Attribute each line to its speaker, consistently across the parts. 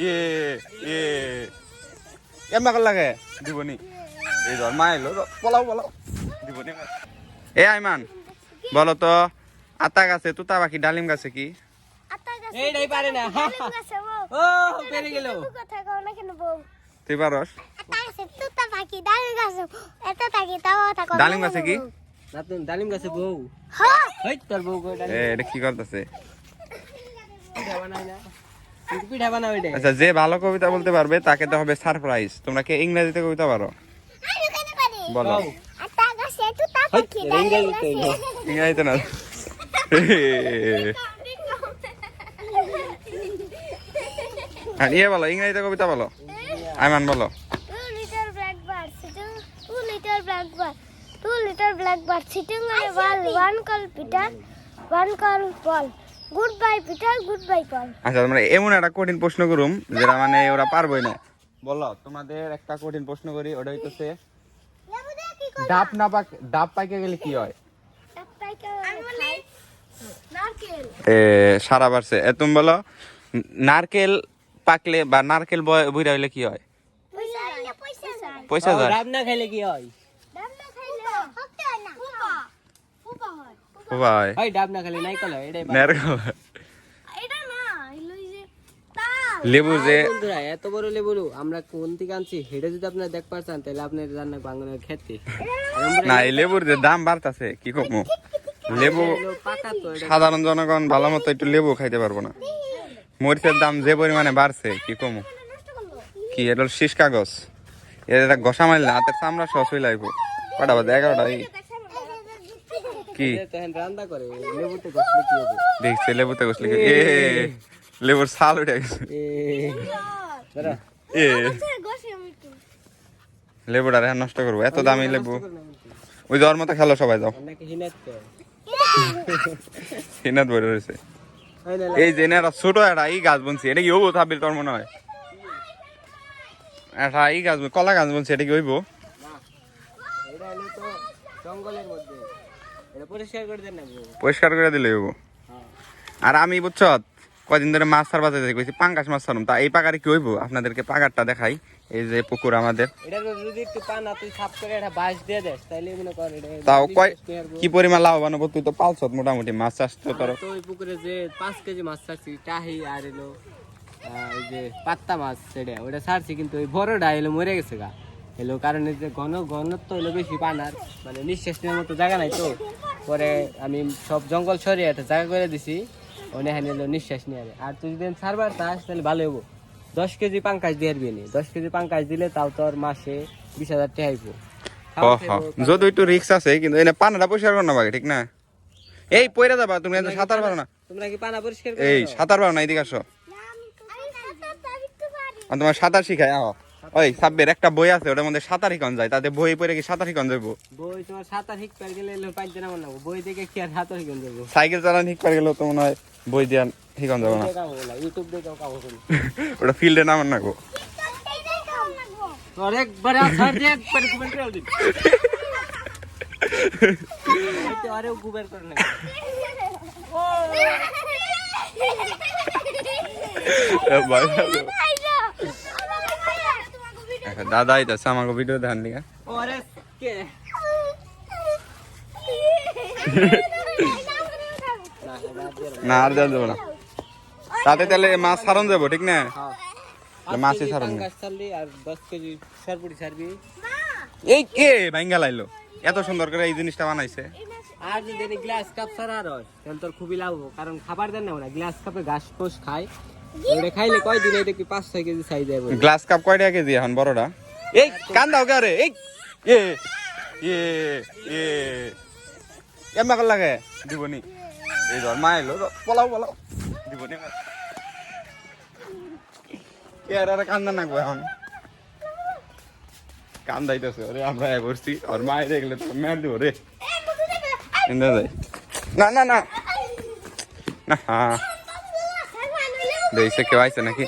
Speaker 1: ইয়ে ইয়ে এমন কল লাগে দিবনি এই ধর মা এলো পলাও পলাও দিবনি এ আইমান বলো তো আতা গাছে তুতা পাখি ডালিম গাছে কি
Speaker 2: এইটাই পারে না ও পেরে গেল
Speaker 3: কথা কও না কেন বউ
Speaker 1: তুই পারস
Speaker 3: আতা গাছে তুতা পাখি ডালিম গাছে এত তাকি তাও কথা কও
Speaker 1: ডালিম গাছে কি
Speaker 2: না তুমি ডালিম গাছে বউ
Speaker 3: হ্যাঁ
Speaker 2: হই তোর বউ কই ডালিম
Speaker 1: এটা কি করতেছে
Speaker 2: পিঠা বানাই না তুমি পিঠা বানাও এটা
Speaker 1: আচ্ছা যে ভালো কবিতা বলতে পারবে তাকে তো হবে সারপ্রাইজ তোমরা কি ইংরেজিতে কবিতা পারো
Speaker 3: আমি কেন পারি
Speaker 1: বলো
Speaker 3: আতা গাছে তুতা পাখি ডালিম গাছে
Speaker 1: ইংরেজিতে না আর ইয়ে বলো ইংরেজিতে কবিতা বলো আইমান বলো
Speaker 3: 2 liter blackbird sitting 2 liter blackbird 2 liter blackbird sitting on a wall one call Peter one call Paul goodbye Peter goodbye Paul
Speaker 1: আচ্ছা তোমরা এমন একটা কঠিন প্রশ্ন করুম যেটা মানে ওরা পারবেই না বলো তোমাদের একটা কঠিন প্রশ্ন করি ওটা হইতেছে
Speaker 3: লেবু দে কি কর
Speaker 1: ডাব পাইকে গেলে কি হয়
Speaker 3: তাই কে আমি বলি নারকেল
Speaker 1: সারা বাড়ছে তুমি বলো নারকেল পাকলে বা নারকেল বইরা হইলে কি হয়
Speaker 3: পয়সা না পয়সা
Speaker 1: পয়সা যায়
Speaker 2: ডাব না খাইলে কি হয়
Speaker 3: দাম না খাইলে হতে হয় না ফুপা ফুপা হয়
Speaker 1: ও ভাই
Speaker 2: ওই ডাব না খাইলে নাইকল হয় এটাই
Speaker 1: নারকেল
Speaker 3: এটা না হইলো যে তাল
Speaker 1: লেবু যে
Speaker 2: বন্ধুরা এত বড় লেবু আমরা কোন থেকে আনছি হেডে যদি আপনারা দেখ পারছেন তাহলে আপনার রান্না বাঙালির খেতে
Speaker 1: না এই লেবুর যে দাম বাড়তাছে কি কমু লেবু
Speaker 2: পাকা তো এটা
Speaker 1: সাধারণ জনগণ ভালো মতো একটু লেবু খাইতে পারবো না মরিচের দাম যে পরিমাণে বাড়ছে কি কমু কি এটা হলো শীষ কাগজ এটা ঘষা মারলে হাতের চামড়া সস হয়ে লাগবো কটা বাজে 11টা কি
Speaker 2: তখন রান্না করে লেবুতে ঘষলে কি হবে
Speaker 1: দেখছে লেবুতে ঘষলে কি এ লেবুর ছাল উঠে গেছে
Speaker 2: দাঁড়া
Speaker 1: এ
Speaker 3: গোসে আমি একটু
Speaker 1: লেবুটা রেহান নষ্ট করবো এত দামি লেবু ওই যাওয়ার মতো খেলো সবাই যাও
Speaker 2: নাকি হিনাতে
Speaker 1: হিনাত বড় রয়েছে
Speaker 2: ওই না
Speaker 1: এই যে একটা ছোট একটা এই গাছ বলছি এটা কি হবো থাবির তোর মনে হয় একটা এই গাছ কলা গাছ বলছি এটা কি হইব
Speaker 2: এটা হলো তো জঙ্গলের মধ্যে এটা পরিষ্কার করে দেন না গো
Speaker 1: পরিষ্কার করে দিলে হইব
Speaker 2: হ্যাঁ
Speaker 1: আর আমি বুঝছ কদিন ধরে মাছ ছাড় বাজাতে কইছি পাঙ্গাস মাছ ছাড়ুম তা এই পাকারে কি হইব আপনাদেরকে পাকারটা দেখাই এই যে পুকুর আমাদের
Speaker 2: এটা যদি একটু পানা তুই সাফ করে এটা বাঁশ দিয়ে দেস তাইলে মনে কর এটা
Speaker 1: তাও কয় কি পরিমাণ লাভবান হবো তুই তো পালছ মোটামুটি মাছ চাষ তো তোর
Speaker 2: তো ওই পুকুরে যে 5 কেজি মাছ ছাড়ছি টাহি আর এলো ওই যে পাত্তা মাছ সেটা ওটা ছাড়ছি কিন্তু ওই বড়টা এলো মরে গেছে গা এলো কারণ এই যে ঘনত্ব হলো বেশি পানার মানে নিঃশ্বাস নেওয়ার মতো জায়গা নাই তো পরে আমি সব জঙ্গল সরিয়ে একটা জায়গা করে দিছি ওখানে এলো নিঃশ্বাস নিয়ে আর তুই যদি ছাড়বার চাস তাহলে ভালো হবো 10 কেজি পাঙ্কাশ দিয়ে আরবি নি 10 কেজি পাঙ্কাশ দিলে তাও তোর মাসে 20,000 টাকা আইবো
Speaker 1: যদি একটু রিক্স আছে কিন্তু এনে পানাটা পরিষ্কার কর না বাকি ঠিক না এই পয়রা যাবা তুমি এত সাঁতার পারো না
Speaker 2: তোমরা কি পানা পরিষ্কার করো
Speaker 1: এই সাঁতার পারো না এদিকে আসো আর তোমার সাঁতার শিখাই আও ওই সাব্বের একটা বই আছে ওটার মধ্যে সাঁতার শিখান যায় তাতে বই পড়ে কি সাঁতার শিখান যাবো
Speaker 2: বই তোমার সাঁতার শিখতে গেলে এলো 5 দিন আমার না বই দেখে কি আর সাঁতার শিখতে যাবো
Speaker 1: সাইকেল চালান শিখতে গেলেও তো মনে হয় বই দিয়ে শিখান যাবো না
Speaker 2: ইউটিউব দেখে কাম করি
Speaker 1: ওটা ফিল্ডে নামান না গো
Speaker 2: তোর একবার ছাড় দে একবার কমেন্ট করে দিন এটা আরে গুবার করে না
Speaker 1: দাদা আইতাছে আমাকে ভিডিও দেখান দিকে
Speaker 2: ওরে কে
Speaker 1: না আর যাবো না তাতে তাহলে মাছ ছাড়ন যাবো ঠিক না মাছই ছাড়ন
Speaker 2: গাছ ছাড়লি আর 10 কেজি সরপুরি ছাড়বি
Speaker 1: এই কে ভাঙ্গা লাইলো এত সুন্দর করে এই জিনিসটা বানাইছে
Speaker 2: আর যদি গ্লাস কাপ ছাড়া হয় তাহলে তোর খুবই লাভ হবে কারণ খাবার দেন না গ্লাস কাপে ঘাস ফোস খায় এটা খাইলে কয়দিন এটা কি 5-6 কেজি সাইজ যাবে
Speaker 1: গ্লাস কাপ কয় টাকা কেজি এখন বড়টা এই কান দাও কে রে এই এ এ এ এমন কল লাগে দিবনি এই ধর মা এলো পলাও পলাও দিবনি কে আর কান্দা নাকবো এখন কান্দাইতেছে ওরে আমরা করছি আর মায়ের দেখলে তো মের দিব রে না না না না হ্যাঁ দেখছে কেউ আইছে নাকি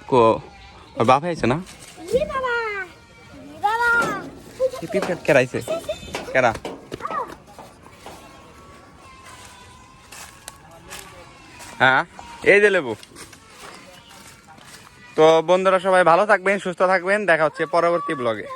Speaker 1: কো ওর বাপ আইছে না কেরাইছে কেরা হ্যাঁ এই যে লেবু। তো বন্ধুরা সবাই ভালো থাকবেন, সুস্থ থাকবেন, দেখা হচ্ছে পরবর্তী ব্লগে।